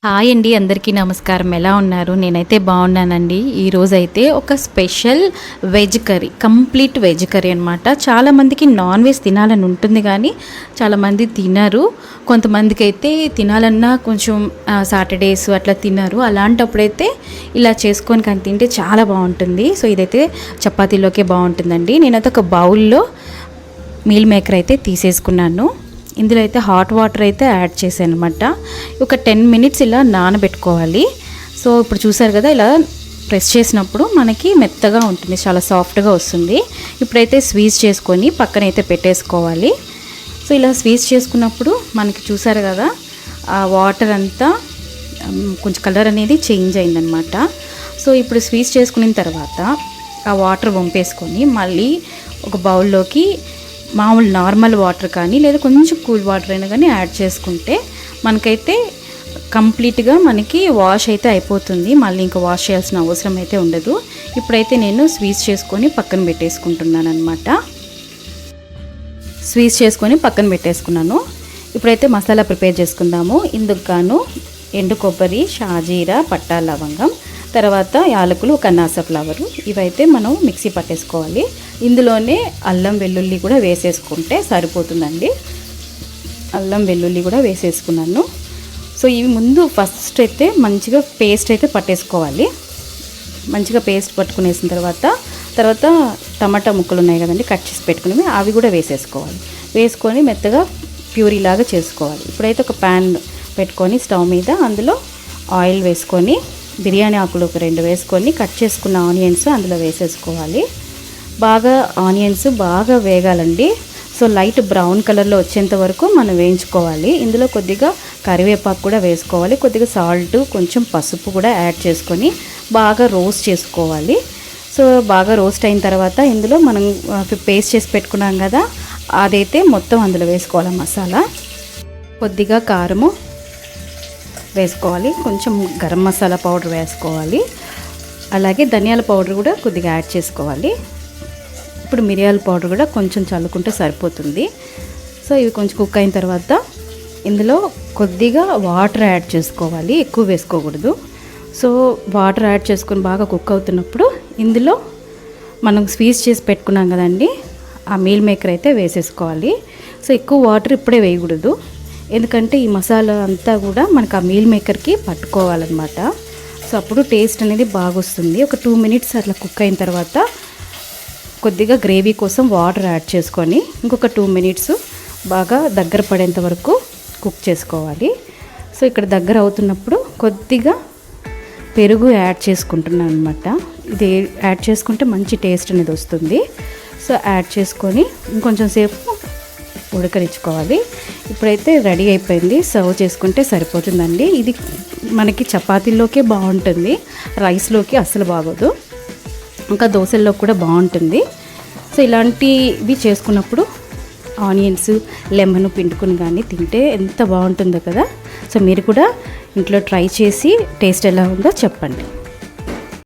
Hi అండి, అందరికీ నమస్కారం. ఎలా ఉన్నారు? నేనైతే బాగున్నానండి. ఈరోజైతే ఒక special veg curry, complete veg curry అనమాట. చాలామందికి నాన్ వెజ్ తినాలని ఉంటుంది కానీ చాలామంది తినరు. కొంతమందికి అయితే తినాలన్నా కొంచెం సాటర్డేస్ అట్లా తినరు. అలాంటప్పుడైతే ఇలా చేసుకొని కానీ తింటే చాలా బాగుంటుంది. సో ఇదైతే చపాతీలోకే బాగుంటుందండి. నేనైతే ఒక బౌల్లో మీల్ మేకర్ అయితే తీసేసుకున్నాను. ఇందులో అయితే హాట్ వాటర్ అయితే యాడ్ చేశాను అనమాట. ఒక 10 మినిట్స్ ఇలా నానబెట్టుకోవాలి. సో ఇప్పుడు చూసారు కదా, ఇలా ప్రెస్ చేసినప్పుడు మనకి మెత్తగా ఉంటుంది, చాలా సాఫ్ట్గా వస్తుంది. ఇప్పుడైతే స్వీజ్ చేసుకొని పక్కనైతే పెట్టేసుకోవాలి. సో ఇలా స్వీజ్ చేసుకున్నప్పుడు మనకి చూసారు కదా, ఆ వాటర్ అంతా కొంచెం కలర్ అనేది చేంజ్ అయిందనమాట. సో ఇప్పుడు స్వీజ్ చేసుకున్న తర్వాత ఆ వాటర్ వంపేసుకొని మళ్ళీ ఒక బౌల్లోకి మామూలు నార్మల్ వాటర్ కానీ లేదా కొంచెం కూల్ వాటర్ అయినా కానీ యాడ్ చేసుకుంటే మనకైతే కంప్లీట్గా మనకి వాష్ అయితే అయిపోతుంది. మళ్ళీ ఇంకా వాష్ చేయాల్సిన అవసరం అయితే ఉండదు. ఇప్పుడైతే నేను స్వీజ్ చేసుకొని పక్కన పెట్టేసుకుంటున్నాను అనమాట. స్వీజ్ చేసుకొని పక్కన పెట్టేసుకున్నాను. ఇప్పుడైతే మసాలా ప్రిపేర్ చేసుకుందాము. ఇందుకు గాను ఎండు కొబ్బరి, షాజీరా, పట్టా, లవంగం, తర్వాత యాలకులు, ఒక అనాస ఫ్లవరు, ఇవైతే మనం మిక్సీ పట్టేసుకోవాలి. ఇందులోనే అల్లం వెల్లుల్లి కూడా వేసేసుకుంటే సరిపోతుందండి. అల్లం వెల్లుల్లి కూడా వేసేసుకున్నాను. సో ఇవి ముందు ఫస్ట్ అయితే మంచిగా పేస్ట్ అయితే పట్టేసుకోవాలి. మంచిగా పేస్ట్ పట్టుకునేసిన తర్వాత టమాటా ముక్కలు ఉన్నాయి కదండి, కట్ చేసి పెట్టుకునేవి, అవి కూడా వేసేసుకోవాలి. వేసుకొని మెత్తగా ప్యూరీ లాగా చేసుకోవాలి. ఇప్పుడైతే ఒక ప్యాన్ పెట్టుకొని స్టవ్ మీద అందులో ఆయిల్ వేసుకొని బిర్యానీ ఆకులు ఒక 2 వేసుకొని కట్ చేసుకున్న ఆనియన్స్ అందులో వేసేసుకోవాలి. బాగా ఆనియన్స్ బాగా వేగాలండి. సో లైట్ బ్రౌన్ కలర్లో వచ్చేంత వరకు మనం వేయించుకోవాలి. ఇందులో కొద్దిగా కరివేపాకు కూడా వేసుకోవాలి. కొద్దిగా సాల్ట్, కొంచెం పసుపు కూడా యాడ్ చేసుకొని బాగా రోస్ట్ చేసుకోవాలి. సో బాగా రోస్ట్ అయిన తర్వాత ఇందులో మనం పేస్ట్ చేసి పెట్టుకున్నాం కదా, అదైతే మొత్తం అందులో వేసుకోవాలి. మసాలా, కొద్దిగా కారము వేసుకోవాలి, కొంచెం గరం మసాలా పౌడర్ వేసుకోవాలి, అలాగే ధనియాల పౌడర్ కూడా కొద్దిగా యాడ్ చేసుకోవాలి. ఇప్పుడు మిరియాల పౌడర్ కూడా కొంచెం చల్లుకుంటే సరిపోతుంది. సో ఇవి కొంచెం కుక్ అయిన తర్వాత ఇందులో కొద్దిగా వాటర్ యాడ్ చేసుకోవాలి, ఎక్కువ వేసుకోకూడదు. సో వాటర్ యాడ్ చేసుకొని బాగా కుక్ అవుతున్నప్పుడు ఇందులో మనం స్వీజ్ చేసి పెట్టుకున్నాం కదండి, ఆ మీల్ మేకర్ అయితే వేసేసుకోవాలి. సో ఎక్కువ వాటర్ ఇప్పుడే వేయకూడదు, ఎందుకంటే ఈ మసాలా అంతా కూడా మనకు ఆ మీల్ మేకర్కి పట్టుకోవాలన్నమాట. సో అప్పుడు టేస్ట్ అనేది బాగా వస్తుంది. ఒక 2 మినిట్స్ అట్లా కుక్ అయిన తర్వాత కొద్దిగా గ్రేవీ కోసం వాటర్ యాడ్ చేసుకొని ఇంకొక 2 మినిట్స్ బాగా దగ్గర పడేంత వరకు కుక్ చేసుకోవాలి. సో ఇక్కడ దగ్గర అవుతున్నప్పుడు కొద్దిగా పెరుగు యాడ్ చేసుకుంటున్నాను అనమాట. ఇది యాడ్ చేసుకుంటే మంచి టేస్ట్ అనేది వస్తుంది. సో యాడ్ చేసుకొని ఇంకొంచెం సేపు ఉడకరించుకోవాలి. ఇప్పుడైతే రెడీ అయిపోయింది, సర్వ్ చేసుకుంటే సరిపోతుందండి. ఇది మనకి చపాతీల్లోకే బాగుంటుంది, రైస్లోకి అస్సలు బాగోదు, ఇంకా దోశల్లో కూడా బాగుంటుంది. సో ఇలాంటివి చేసుకున్నప్పుడు ఆనియన్స్, లెమన్ పిండుకుని కానీ తింటే ఎంత బాగుంటుందో కదా. సో మీరు కూడా ఇంట్లో ట్రై చేసి టేస్ట్ ఎలా ఉందో చెప్పండి.